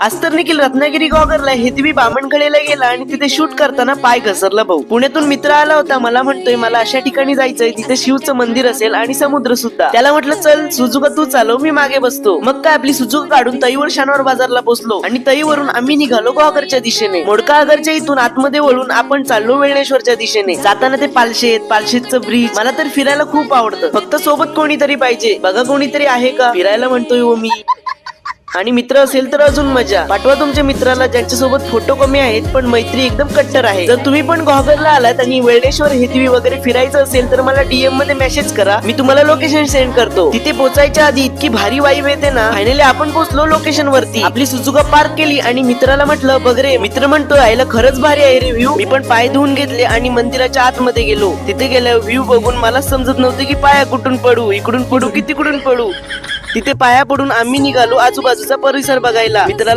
आज तर निखिल रत्नागिरी गॉगरला हेतवी बामणकडेला गेला आणि तिथे शूट करताना पाय घसरला भाऊ. पुण्यातून मित्र आला होता, मला म्हणतोय मला अशा ठिकाणी जायचंय तिथे शिवचं मंदिर असेल आणि समुद्र सुद्धा. त्याला म्हटलं चल सुजुका तू चालव, मी मागे बसतो. मग काय आपली सुजुका काढून तईवर शनिवार बाजारला पोहोचलो आणि तईवरून आम्ही निघालो गॉगरच्या दिशेने. मोडका आगरच्या इथून आतमध्ये वळून आपण चाललो वेळेश्वरच्या दिशेने. जाताना ते पालशेतचं ब्रिज मला तर फिरायला खूप आवडतं, फक्त सोबत कोणीतरी पाहिजे. बघा कोणीतरी आहे का फिरायला म्हणतोय हो मी. आणि मित्र असेल तर अजून मजा. पाठवा तुमच्या मित्राला ज्यांच्यासोबत फोटो कमी आहेत पण मैत्री एकदम कट्टर आहे. जर तुम्ही पण गॉगरला आलात आणि वेळेश्वर हेतवी वगैरे फिरायचं असेल तर मला डीएम मध्ये मेसेज करा, मी तुम्हाला लोकेशन सेंड करतो. तिथे पोहोचायच्या आधी इतकी भारी वाईब येते ना. फायनली आपण पोहोचलो लोकेशन वरती. आपली सुजुका पार्क केली आणि मित्राला म्हटलं बघ रे. मित्र म्हणतोय आयला खरंच भारी आहे रे व्ह्यू. मी पण पाय धुवून घेतले आणि मंदिराच्या आतमध्ये गेलो. तिथे गेल्यावर व्ह्यू बघून मला समजत नव्हते की पाया कुठून पडू, इकडून पडू की तिकडून पडू. तिथे पाया पडून आम्ही निघालो आजूबाजूचा परिसर बघायला. मित्राला